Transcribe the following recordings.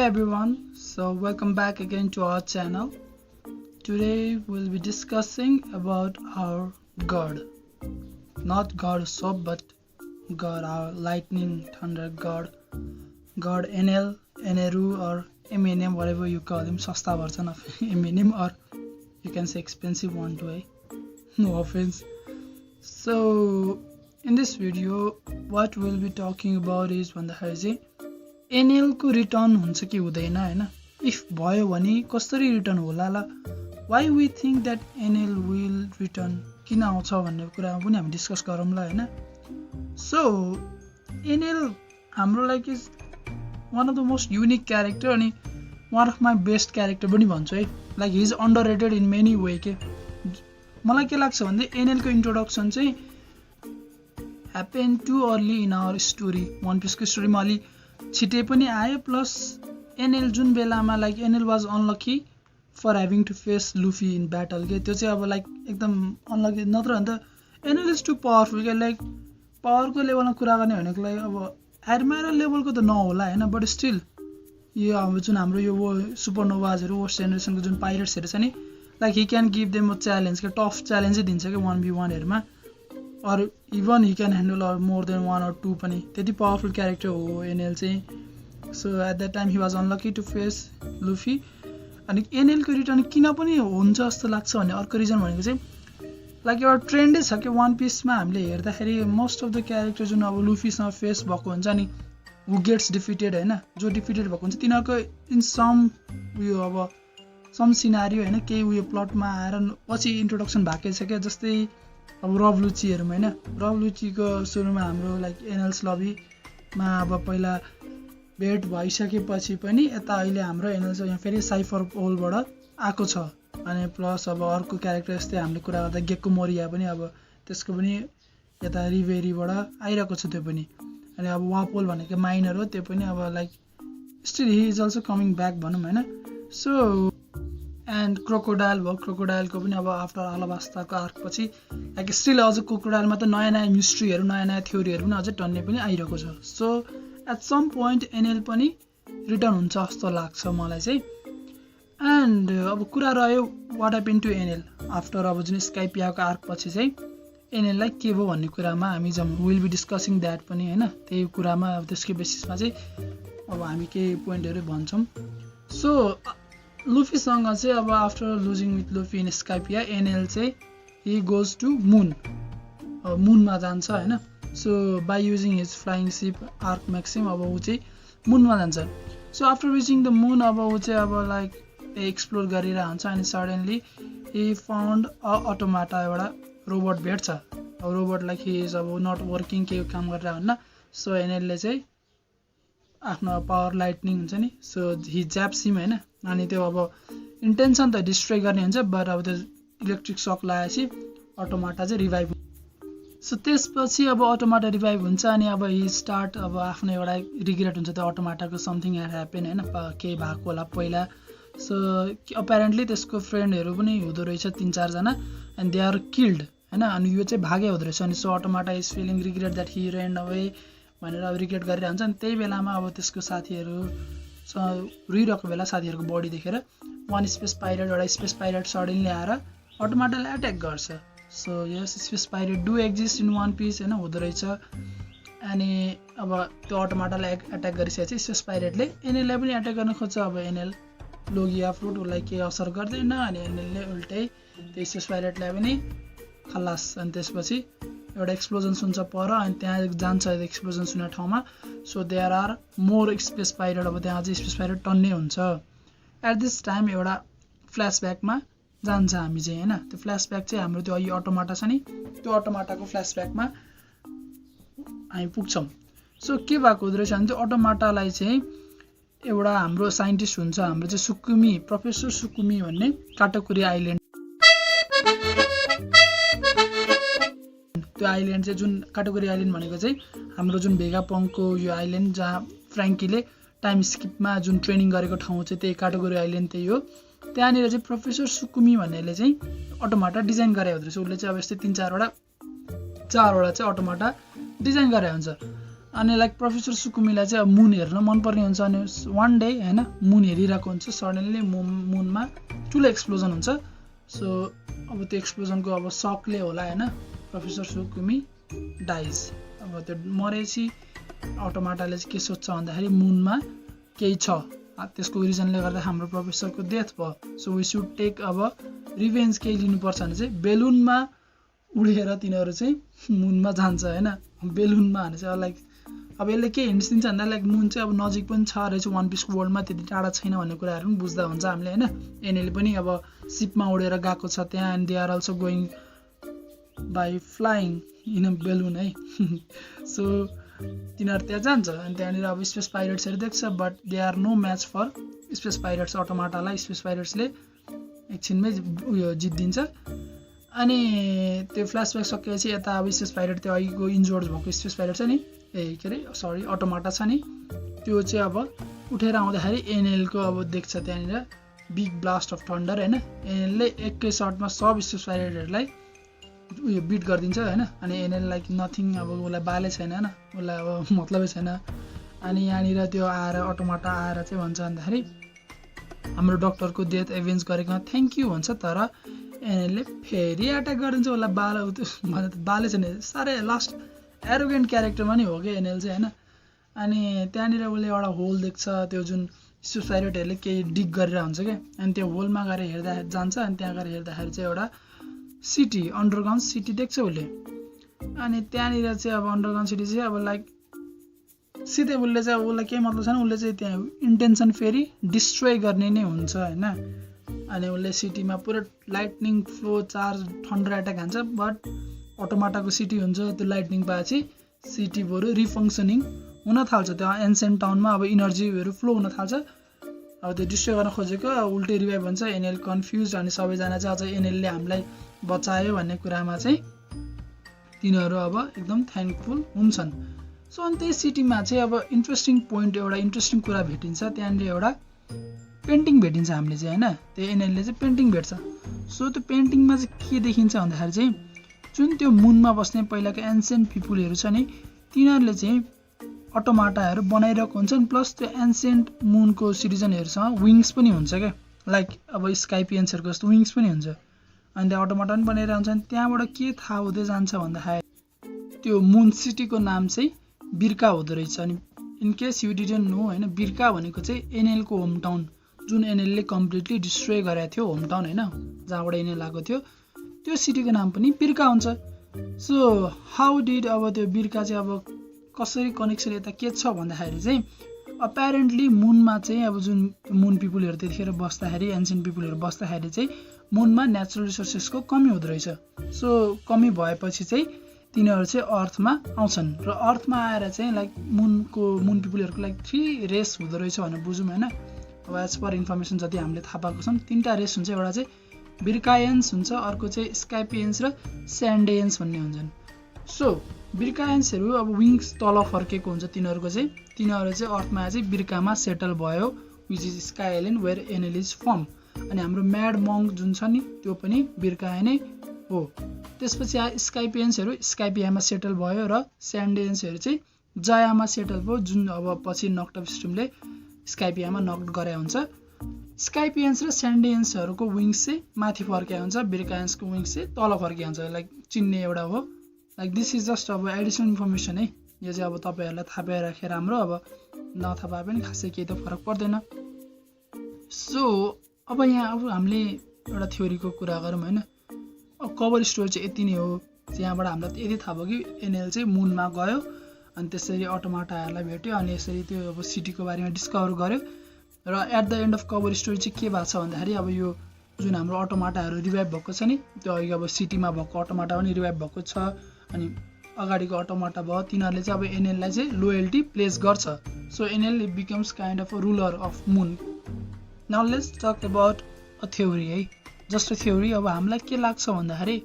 everyone, so welcome back again to our channel. Today we'll be discussing about our God. Not God soap, but God, our lightning, thunder God. God Enel, Eneru, or Eminem, whatever you call him, Sasta version of Eminem, or you can say expensive one too, eh? No offense. So in this video, what we'll be talking about is भन्दाखेरि चाहिँ NL को return हुन्छ कि हुँदैन हैन, if भयो भने कसरी रिटर्न होला ल, why we think that NL will return, किन आउँछ भन्ने कुरा पनि हामी डिस्कस गरौँ ल हैन. सो एनएल हाम्रो लागि is one of the most unique character अनि one of my best character पनि भन्छु है. Like he is underrated in many way के. मलाई के लाग्छ भन्दै एनएल को इन्ट्रोडक्सन चाहिँ happen too early in our story. One पिसको स्टोरीमा अलि छिटै पनि आयो. प्लस एनएल जुन बेलामा like NL was unlucky for having to face Luffy in battle के, त्यो चाहिँ अब लाइक एकदम अनलकी. नत्र भने त एनएल इज टु पावरफुल के. लाइक पावरको लेभलमा कुरा गर्ने भनेको लागि अब एडमायर लेभलको त नहोला हैन, बट स्टिल यो अब जुन हाम्रो यो सुपरनोवाजहरू वर्स्ट जेनेरेसनको जुन पाइरेट्सहरू छ नि, like he can give them a challenge के, टफ च्यालेन्जै दिन्छ कि 1v1हरूमा, और even he can handle more than 1 or 2 पनि. त्यति पावरफुल क्यारेक्टर हो एनएल चाहिँ. So at that time he was unlucky to face Luffy. अनि एनएलको रिटर्न किन पनि हुन्छ जस्तो लाग्छ भन्ने अर्को रिजन भनेको चाहिँ लाइक एउटा ट्रेन्डै छ कि वान पिसमा हामीले हेर्दाखेरि मोस्ट अफ द क्यारेक्टर जुन अब लुफीसँग फेस भएको हुन्छ नि, हु गेट्स डिफिटेड हैन, जो डिफिटेड भएको हुन्छ तिनीहरूको इन सम उयो अब सम सिनारियो हैन, केही उयो प्लटमा आएर पछि इन्ट्रोडक्सन भएकै छ क्या. जस्तै अब रब लुचीहरूमा हैन, रब लुचीको सुरुमा हाम्रो लाइक एनएल्स लबीमा अब पहिला भेट भइसकेपछि पनि यता अहिले हाम्रो एनएल्स यहाँ फेरि साइफर होलबाट आएको छ. अनि प्लस अब अर्को क्यारेक्टर यस्तै हामीले कुरा गर्दा गेक्को मोरिया पनि अब त्यसको पनि यता रिभेरीबाट आइरहेको छ त्यो पनि. अनि अब वापोल भनेको माइनर हो, त्यो पनि अब like still he is also coming back भनौँ हैन. सो एन्ड क्रोकोडाइल भयो, क्रोकोडाइलको पनि अब आफ्टर आलाबास्ताको आर्क पछि लाइक स्टिल अझ क्रोकोडाइलमा त नयाँ नयाँ मिस्ट्रीहरू नयाँ नयाँ थ्योरीहरू पनि अझै टन्ने पनि आइरहेको छ. So at some point NL पनि रिटर्न हुन्छ जस्तो लाग्छ मलाई चाहिँ. एन्ड अब कुरा रह्यो what happen to NL after अब जुन स्काइपियाको आर्क पछि चाहिँ एनएललाई के भयो भन्ने कुरामा हामी विल बी डिस्कसिङ द्याट पनि हैन. त्यही कुरामा अब त्यसकै बेसिसमा चाहिँ अब हामी केही पोइन्टहरू भन्छौँ. सो लुफीसँग चाहिँ अब after losing with Luffy in Skypiea Enel चाहिँ हि गोज टु मुन, मुनमा जान्छ हैन. So by using his flying ship Ark Maxim अब ऊ चाहिँ मुनमा जान्छ. So after reaching the moon अब ऊ चाहिँ अब लाइक एक्सप्लोर गरिरहेको हुन्छ. अनि suddenly he found a automata, एउटा रोबोट भेट्छ. अब रोबोट लाइक हि इज अब नट वर्किङ, केही काम गरेर हुन्न. सो एनएलले चाहिँ आफ्नो पावर लाइटनिङ हुन्छ नि, सो हि ज्याप्स हिम हैन. अनि त्यो अब इन्टेन्सन त डिस्ट्रोय गर्ने हुन्छ, बट अब त्यो इलेक्ट्रिक सक लगाएपछि अटोमाटा चाहिँ रिभाइभ. सो त्यसपछि अब अटोमाटा रिभाइभ हुन्छ. अनि अब हि स्टार्ट अब आफ्नो एउटा रिग्रेट हुन्छ त्यो अटोमाटाको, समथिङ ह्यापन हैन, केही भएको होला पहिला. सो अपेरेन्टली त्यसको फ्रेन्डहरू पनि हुँदो रहेछ 3-4 जना, एन्ड दे आर किल्ड हैन. अनि यो चाहिँ भागे हुँदो रहेछ. अनि so automata is feeling regret that he ran away भनेर अब रिग्रेट गरिरहेको हुन्छ. अनि त्यही बेलामा अब त्यसको साथीहरू रुइरहेको बेला साथीहरूको बडी देखेर वान स्पेस पाइरेट, एउटा स्पेस पाइरेट सडनली आएर अटोमाटालाई एट्याक गर्छ. So yes space pirate do exist in One Piece हैन, हुँदो रहेछ. अनि अब त्यो अटोमाटालाई एट्याक गरिसकेपछि स्पेस पाइरेटले एनएललाई पनि एट्याक गर्न खोज्छ. अब एनएल लोगिया फ्रुट उसलाई केही असर गर्दैन. अनि एनएलले उल्टै त्यो स्पेस पाइरेटलाई पनि खलास. अनि त्यसपछि एउटा एक्सप्लोजन सुन्छ पर, अनि त्यहाँ जान्छ एक्सप्लोजन सुन्ने ठाउँमा. So there are more space pirate. अब त्यहाँ चाहिँ स्पेस पाइरेट टन्नै हुन्छ. एट दिस टाइम एउटा फ्ल्यासब्याकमा जान्छ हामी चाहिँ हैन. त्यो फ्ल्यासब्याक चाहिँ हाम्रो त्यो यो अटोमाटा छ नि, त्यो अटोमाटाको फ्ल्यासब्याकमा हामी पुग्छौँ. सो के भएको हुँदो रहेछ भने त्यो अटोमाटालाई चाहिँ एउटा हाम्रो साइन्टिस्ट हुन्छ, हाम्रो चाहिँ सुकुमी, प्रोफेसर सुकुमी भन्ने, काटाकुरी आइल्यान्ड. त्यो आइल्यान्ड चाहिँ जुन काटाकुरी आइल्यान्ड भनेको चाहिँ हाम्रो जुन भेगापङको यो आइल्यान्ड जहाँ फ्र्याङ्कीले टाइम स्किपमा जुन ट्रेनिङ गरेको ठाउँ चाहिँ त्यही काटाकुरी आइल्यान्ड त्यही हो. त्यहाँनिर चाहिँ प्रोफेसर सुकुमी भन्नेले चाहिँ अटोमाटा डिजाइन गरे हुँदो रहेछ. उसले चाहिँ अब यस्तै 3-4वटा चाहिँ अटोमाटा डिजाइन गरे हुन्छ. अनि लाइक प्रोफेसर सुकुमीलाई चाहिँ अब मुन हेर्न मनपर्ने हुन्छ अनि वान डे होइन मुन हेरिरहेको हुन्छ सडनली मुनमा ठुलो एक्सप्लोजन हुन्छ सो अब त्यो एक्सप्लोजनको अब सकले होला होइन प्रोफेसर सुकुमी डाइज अब त्यो मरेपछि अटोमाटाले चाहिँ के सोध्छ भन्दाखेरि मुनमा केही छ त्यसको रिजनले गर्दा हाम्रो प्रोफेसरको डेथ भयो सो वी सुड टेक अब रिभेन्ज केही लिनुपर्छ भने चाहिँ बेलुनमा उडेर तिनीहरू चाहिँ मुनमा जान्छ होइन बेलुनमा भने चाहिँ लाइक अब यसले के हिन्ट्स दिन्छ भन्दा लाइक मुन चाहिँ अब नजिक पनि छ रहेछ वान पिसको वर्ल्डमा त्यति टाढा छैन भन्ने कुराहरू पनि बुझ्दा हुन्छ हामीले होइन एनएल पनि अब सिपमा उडेर गएको छ त्यहाँ and they are also going by flying in a balloon है सो तिनीहरू त्यहाँ जान्छ अनि त्यहाँनिर अब स्पेस पाइरेट्सहरू देख्छ but they are no match for space pirates अटोमाटालाई स्पेस पाइरेट्सले एकछिनमै उयो जित्दिन्छ अनि त्यो फ्ल्यासब्याक सकेपछि यता अब स्पेस पाइरेट त्यो अघिको इन्जोर्ड भएको स्पेस पाइरेट छ नि के अरे सरी अटोमाटा छ नि त्यो चाहिँ अब उठेर आउँदाखेरि एनएलको अब देख्छ त्यहाँनिर बिग ब्लास्ट अफ थन्डर होइन एनएलले एकै सर्टमा सब स्पेस पाइरेटहरूलाई उयो बिट गरिदिन्छ होइन अनि एनएल लाइक नथिङ अब उसलाई बालै छैन होइन उसलाई अब मतलबै छैन अनि यहाँनिर त्यो आएर अटोमाटा आएर चाहिँ भन्छ भन्दाखेरि हाम्रो डक्टरको डेथ एभेन्ज गरेकोमा थ्याङ्क यू भन्छ तर एनएलले फेरि एट्याक गरिदिन्छ उसलाई बालै छैन साह्रै लास्ट एरोगेन्ट क्यारेक्टरमा नि हो कि एनएल चाहिँ होइन अनि त्यहाँनिर उसले एउटा होल देख्छ त्यो जुन स्पेस पाइरेटहरूले केही डिग गरेर हुन्छ क्या अनि त्यो होलमा गएर हेर्दाखेरि जान्छ अनि त्यहाँ गएर हेर्दाखेरि चाहिँ एउटा सिटी अन्डरग्राउन्ड सिटी देख्छ उसले अनि त्यहाँनिर चाहिँ अब अन्डरग्राउन्ड सिटी चाहिँ अब लाइक सिधै उसले चाहिँ अब उसलाई केही मतलब छैन उसले चाहिँ त्यहाँ इन्टेन्सन फेरि डिस्ट्रोय गर्ने नै हुन्छ होइन अनि उसले सिटीमा पुरा lightning flow charge thunder attack हान्छ बट अटोमाटाको सिटी हुन्छ त्यो लाइटनिङ पाएपछि सिटी बरु रिफङ्सनिङ हुन थाल्छ त्यो एन्सेन्ट टाउनमा अब इनर्जीहरू फ्लो हुन थाल्छ अब त्यो डिस्ट्रोय गर्न खोजेको उल्टै रिभाइभ हुन्छ एनएल कन्फ्युज अनि सबैजना चाहिँ अझ एनएलले हामीलाई बचायो भन्ने कुरामा चाहिँ तिनीहरू अब एकदम थ्याङ्कफुल हुन्छन् सो अनि त्यही सिटीमा चाहिँ अब इन्ट्रेस्टिङ पोइन्ट एउटा इन्ट्रेस्टिङ कुरा भेटिन्छ त्यहाँनिर एउटा पेन्टिङ भेटिन्छ हामीले चाहिँ होइन त्यो एनएलले चाहिँ पेन्टिङ भेट्छ सो त्यो पेन्टिङमा चाहिँ के देखिन्छ भन्दाखेरि चाहिँ जुन त्यो मुनमा बस्ने पहिलाको एन्सेन्ट पिपुलहरू छ नि तिनीहरूले चाहिँ अटोमाटाहरू बनाइरहेको हुन्छन् प्लस त्यो एन्सेन्ट मुनको सिटिजनहरूसँग विङ्स पनि हुन्छ क्या लाइक अब स्काइपियन्सहरूको जस्तो विङ्स पनि हुन्छ अनि त्यहाँ अटोमाटा पनि बनाइरहेको हुन्छ अनि त्यहाँबाट के थाहा हुँदै जान्छ भन्दाखेरि त्यो मुन सिटीको नाम चाहिँ बिर्का हुँदो रहेछ अनि in case you didn't no होइन बिर्का भनेको चाहिँ एनएलको होम टाउन जुन एनएलले कम्प्लिटली डिस्ट्रोय गरेको थियो होम टाउन होइन जहाँबाट एनएल आएको थियो त्यो सिटीको नाम पनि बिर्का हुन्छ सो हाउ डिड अब त्यो बिर्का चाहिँ अब कसरी कनेक्सन यता के छ भन्दाखेरि चाहिँ अप्यारेन्टली मुनमा चाहिँ अब जुन मुन पिपुलहरू त्यतिखेर बस्दाखेरि एन्सेन्ट पिपुलहरू बस्दाखेरि चाहिँ मुनमा नेचुरल रिसोर्सेसको कमी हुँदो रहेछ सो कमी भएपछि चाहिँ तिनीहरू चाहिँ अर्थमा आउँछन् र अर्थमा आएर चाहिँ लाइक मुन पिपुलहरूको लाइक 3 रेस हुँदो रहेछ भनेर बुझौँ होइन अब एज पर इन्फर्मेसन जति हामीले थाहा पाएको छौँ 3टा रेस हुन्छ एउटा चाहिँ बिर्कायन्स हुन्छ अर्को चाहिँ स्काइपियन्स र स्यान्डेयन्स भन्ने हुन्छन् सो बिर्कायन्सहरू अब विङ्स तल फर्केको हुन्छ तिनीहरूको चाहिँ तिनीहरू चाहिँ अर्थमा चाहिँ बिर्कामा सेटल भयो which is Sky Island where NL is firm अनि हाम्रो म्याड मङ्क जुन छ नि त्यो पनि बिर्काय नै हो त्यसपछि स्काइपियन्सहरू स्काइपियामा सेटल भयो र स्यान्डेयन्सहरू चाहिँ जयामा सेटल भयो जुन अब पछि नक्टअप सिस्टमले स्काइपियामा नक्ट गरे हुन्छ स्काइपियन्स र स्यान्डेयन्सहरूको विङ्स चाहिँ माथि फर्किया हुन्छ बिर्कायन्सको विङ्स चाहिँ तल फर्किया हुन्छ लाइक चिन्ने एउटा हो लाइक दिस इज जस्ट अब एडिसनल इन्फर्मेसन है यो चाहिँ अब तपाईँहरूलाई थाहा पाइराखेर राम्रो अब नथाहा पाए पनि खासै केही त फरक पर्दैन सो अब यहाँ अब हामीले एउटा थ्योरीको कुरा गरौँ होइन अब कभर स्टोरी चाहिँ यति नै हो यहाँबाट हामीलाई यति थाहा भयो कि एनएल चाहिँ मुनमा गयो अनि त्यसरी अटोमाटाहरूलाई भेट्यो अनि यसरी त्यो अब सिटीको बारेमा डिस्कभर गर्यो र at the end of cover story चाहिँ के भएको छ भन्दाखेरि अब यो जुन हाम्रो अटोमाटाहरू रिभाइभ भएको छ नि त्यो अघि अब सिटीमा भएको अटोमाटा पनि रिभाइभ भएको छ अनि अगाडिको अटोमाटा भयो तिनीहरूले चाहिँ अब एनएललाई चाहिँ लोयल्टी प्लेस गर्छ so NL becomes kind of a ruler of moon now let's talk about a theory है जस्ट अ थ्योरी अब हामीलाई के लाग्छ भन्दाखेरि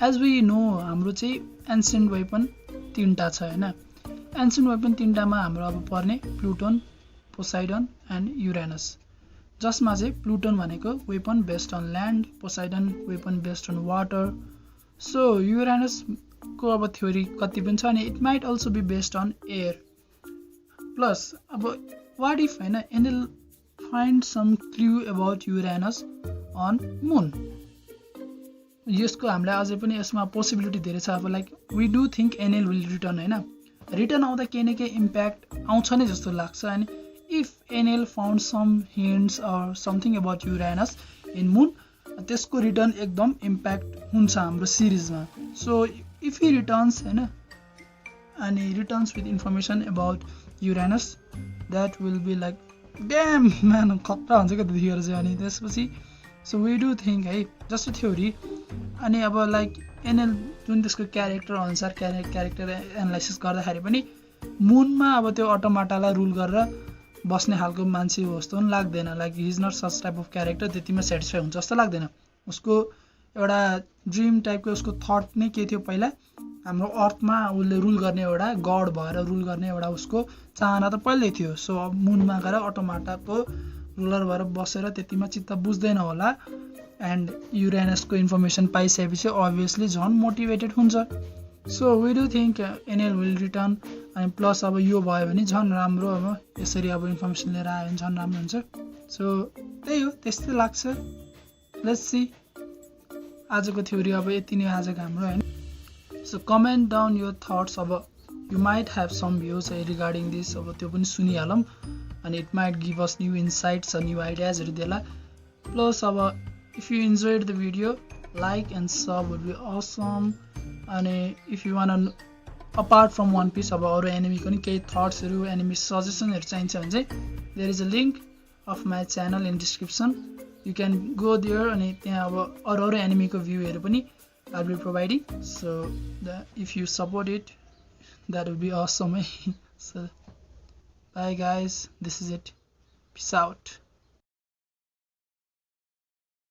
एज वी नो हाम्रो चाहिँ एन्सेन्ट वेपन 3टा छ होइन एन्सेन्ट वेपन 3टामा हाम्रो अब पर्ने प्लुटोन पोसाइडन एन्ड युरेनस जसमा चाहिँ प्लुटोन भनेको weapon based on land Poseidon weapon based on water so Uranus को अब थ्योरी कति पनि छ अनि it might also be based on air plus अब वाट इफ हैन Enel find some clue about Uranus on moon यसको हामीलाई अझै पनि यसमा पोसिबिलिटी धेरै छ अब like we do think NL will return हैन रिटर्न आउँदा केही न केही इम्प्याक्ट आउँछ नै जस्तो लाग्छ अनि if Enel found some hints or something about Uranus in moon त्यसको रिटर्न एकदम इम्प्याक्ट हुन्छ हाम्रो सिरिजमा सो इफ ही रिटर्न्स हैन अनि returns with information about Uranus that will be like damn man खतरा हुन्छ क्या त्यतिखेर चाहिँ अनि त्यसपछि सो वी डु थिङ्क है जस्तो थ्योरी अनि अब लाइक एनएल जुन त्यसको क्यारेक्टर अनुसार क्यारेक्टर एनालाइसिस गर्दाखेरि पनि मुनमा अब त्यो अटोमाटालाई रुल गरेर बस्ने खालको मान्छे हो जस्तो पनि लाग्दैन like he is not such type of character त्यतिमा सेटिस्फाई हुन्छ जस्तो लाग्दैन उसको एउटा ड्रिम टाइपको उसको थट नै के थियो पहिला हाम्रो अर्थमा उसले रुल गर्ने एउटा गड भएर रुल गर्ने एउटा उसको चाहना त पहिल्यै थियो सो अब मुनमा गएर अटोमाटाको रुलर भएर बसेर त्यतिमा चित्त बुझ्दैन होला एन्ड युरेनसको इन्फर्मेसन पाइसकेपछि अभियसली झन् मोटिभेटेड हुन्छ so we do think NL will return अनि प्लस अब यो भयो भने झन् राम्रो अब यसरी अब इन्फर्मेसन लिएर आयो भने झन् राम्रो हुन्छ सो त्यही हो त्यस्तै लाग्छ लेट्स सी आजको थ्योरी अब यति नै आजको हाम्रो होइन so comment down your thoughts अब you might have some views regarding this अब त्यो पनि सुनिहालौँ अनि it might give us new insights new आइडियाजहरू देला प्लस अब if you enjoyed the video like and sub would be awesome अनि if you want apart from One Piece अब अरू एनिमीको नि केही थट्सहरू एनिमी सजेसनहरू चाहिन्छ भने चाहिँ there is a link of my channel in description you can go there अनि त्यहाँ अब अरू एनिमीको भ्यूहरू पनि I will be providing so if you support it that will be awesome है so bye guys this is it peace out